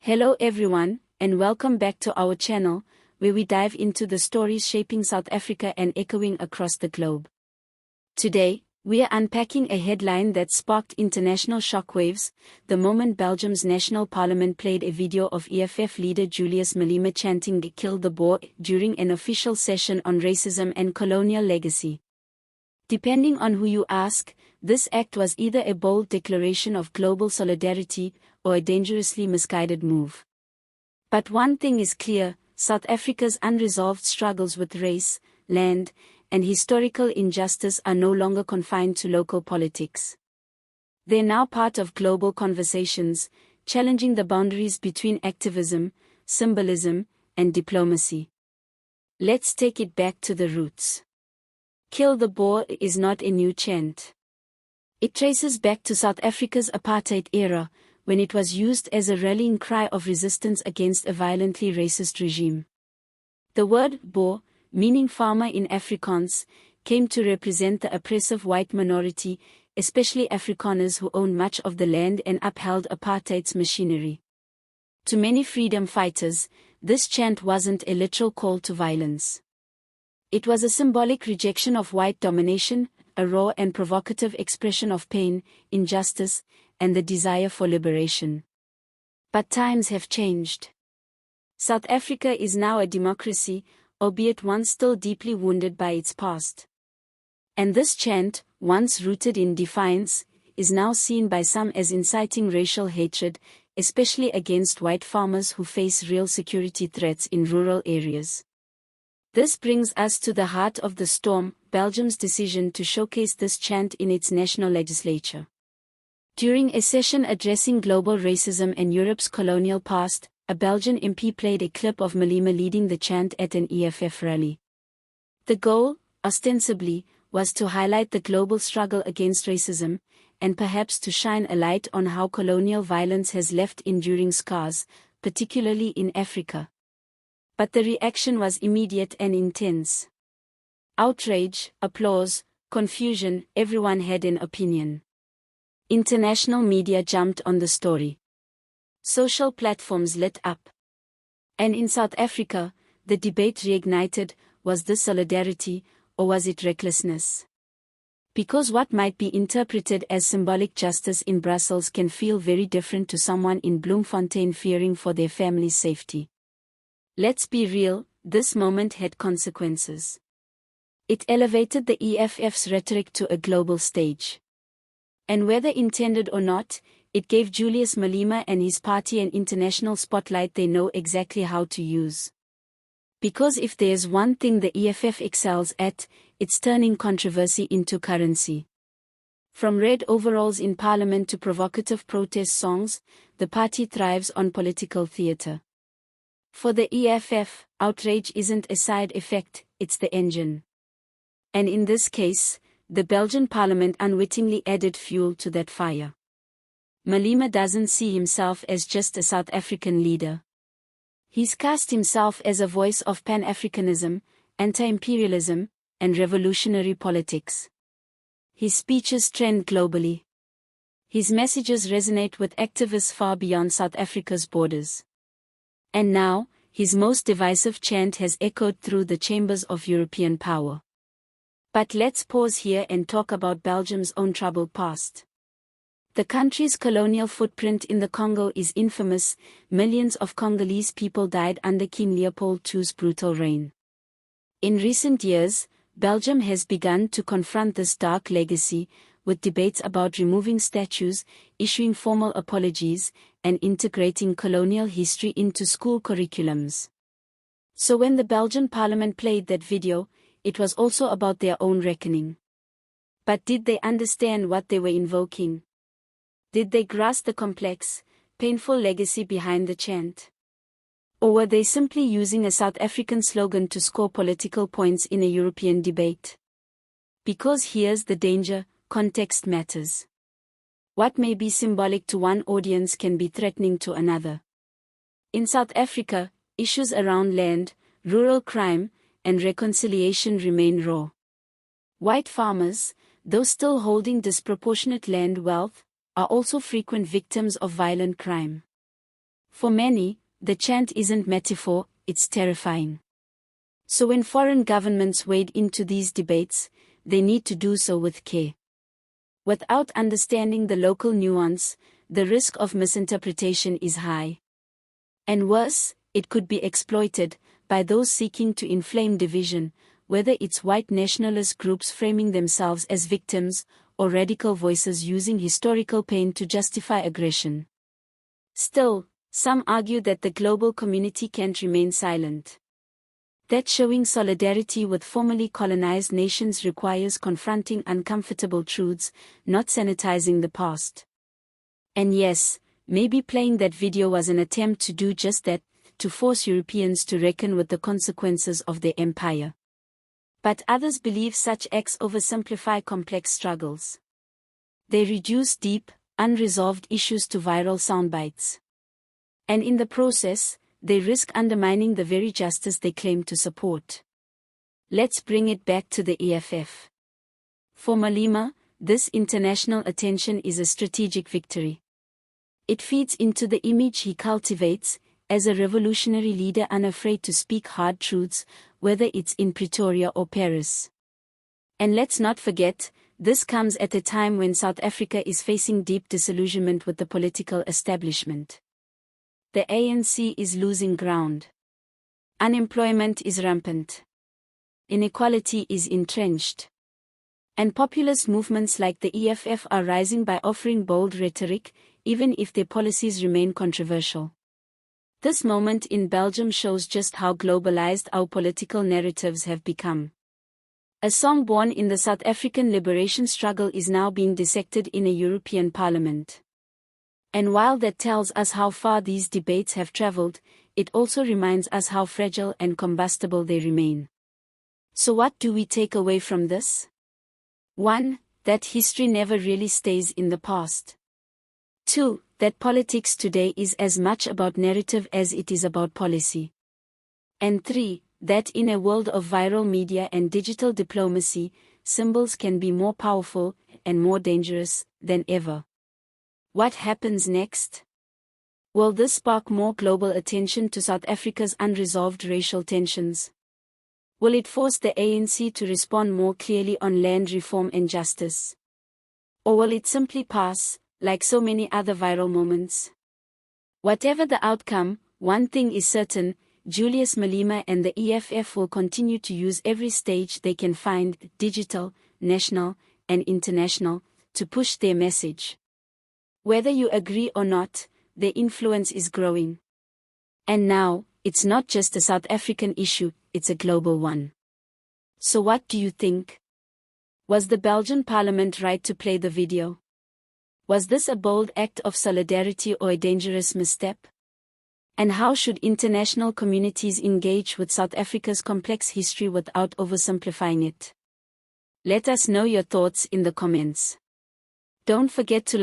Hello everyone, and welcome back to our channel, where we dive into the stories shaping South Africa and echoing across the globe. Today, we are unpacking a headline that sparked international shockwaves, the moment Belgium's national parliament played a video of EFF leader Julius Malema chanting "Kill the Boer" during an official session on racism and colonial legacy. Depending on who you ask, this act was either a bold declaration of global solidarity or a dangerously misguided move. But one thing is clear: South Africa's unresolved struggles with race, land, and historical injustice are no longer confined to local politics. They're now part of global conversations, challenging the boundaries between activism, symbolism, and diplomacy. Let's take it back to the roots. "Kill the Boer" is not a new chant. It traces back to South Africa's apartheid era, when it was used as a rallying cry of resistance against a violently racist regime. The word Boer, meaning farmer in Afrikaans, came to represent the oppressive white minority, especially Afrikaners who owned much of the land and upheld apartheid's machinery. To many freedom fighters, this chant wasn't a literal call to violence. It was a symbolic rejection of white domination, a raw and provocative expression of pain, injustice, and the desire for liberation. But times have changed. South Africa is now a democracy, albeit one still deeply wounded by its past. And this chant, once rooted in defiance, is now seen by some as inciting racial hatred, especially against white farmers who face real security threats in rural areas. This brings us to the heart of the storm: Belgium's decision to showcase this chant in its national legislature. During a session addressing global racism and Europe's colonial past, a Belgian MP played a clip of Malema leading the chant at an EFF rally. The goal, ostensibly, was to highlight the global struggle against racism, and perhaps to shine a light on how colonial violence has left enduring scars, particularly in Africa. But the reaction was immediate and intense. Outrage, applause, confusion, everyone had an opinion. International media jumped on the story. Social platforms lit up. And in South Africa, the debate reignited: was this solidarity, or was it recklessness? Because what might be interpreted as symbolic justice in Brussels can feel very different to someone in Bloemfontein fearing for their family's safety. Let's be real, this moment had consequences. It elevated the EFF's rhetoric to a global stage. And whether intended or not, it gave Julius Malema and his party an international spotlight they know exactly how to use. Because if there's one thing the EFF excels at, it's turning controversy into currency. From red overalls in parliament to provocative protest songs, the party thrives on political theatre. For the EFF, outrage isn't a side effect, it's the engine. And in this case, the Belgian Parliament unwittingly added fuel to that fire. Malema doesn't see himself as just a South African leader. He's cast himself as a voice of Pan-Africanism, anti-imperialism, and revolutionary politics. His speeches trend globally. His messages resonate with activists far beyond South Africa's borders. And now, his most divisive chant has echoed through the chambers of European power. But let's pause here and talk about Belgium's own troubled past. The country's colonial footprint in the Congo is infamous. Millions of Congolese people died under King Leopold II's brutal reign. In recent years, Belgium has begun to confront this dark legacy, with debates about removing statues, issuing formal apologies, and integrating colonial history into school curriculums. So when the Belgian parliament played that video, it was also about their own reckoning. But did they understand what they were invoking? Did they grasp the complex, painful legacy behind the chant? Or were they simply using a South African slogan to score political points in a European debate? Because here's the danger: context matters. What may be symbolic to one audience can be threatening to another. In South Africa, issues around land, rural crime, and reconciliation remain raw. White farmers, though still holding disproportionate land wealth, are also frequent victims of violent crime. For many, the chant isn't metaphor, it's terrifying. So when foreign governments wade into these debates, they need to do so with care. Without understanding the local nuance, the risk of misinterpretation is high. And worse, it could be exploited by those seeking to inflame division, whether it's white nationalist groups framing themselves as victims, or radical voices using historical pain to justify aggression. Still, some argue that the global community can't remain silent. That showing solidarity with formerly colonized nations requires confronting uncomfortable truths, not sanitizing the past. And yes, maybe playing that video was an attempt to do just that, to force Europeans to reckon with the consequences of their empire. But others believe such acts oversimplify complex struggles. They reduce deep, unresolved issues to viral soundbites. And in the process, they risk undermining the very justice they claim to support. Let's bring it back to the EFF. For Malema, this international attention is a strategic victory. It feeds into the image he cultivates as a revolutionary leader unafraid to speak hard truths, whether it's in Pretoria or Paris. And let's not forget, this comes at a time when South Africa is facing deep disillusionment with the political establishment. The ANC is losing ground. Unemployment is rampant. Inequality is entrenched. And populist movements like the EFF are rising by offering bold rhetoric, even if their policies remain controversial. This moment in Belgium shows just how globalized our political narratives have become. A song born in the South African liberation struggle is now being dissected in a European Parliament. And while that tells us how far these debates have traveled, it also reminds us how fragile and combustible they remain. So what do we take away from this? 1. That history never really stays in the past. 2. That politics today is as much about narrative as it is about policy. And 3. That in a world of viral media and digital diplomacy, symbols can be more powerful and more dangerous than ever. What happens next? Will this spark more global attention to South Africa's unresolved racial tensions? Will it force the ANC to respond more clearly on land reform and justice? Or will it simply pass, like so many other viral moments? Whatever the outcome, one thing is certain, Julius Malema and the EFF will continue to use every stage they can find, digital, national, and international, to push their message. Whether you agree or not, their influence is growing. And now, it's not just a South African issue, it's a global one. So what do you think? Was the Belgian Parliament right to play the video? Was this a bold act of solidarity or a dangerous misstep? And how should international communities engage with South Africa's complex history without oversimplifying it? Let us know your thoughts in the comments. Don't forget to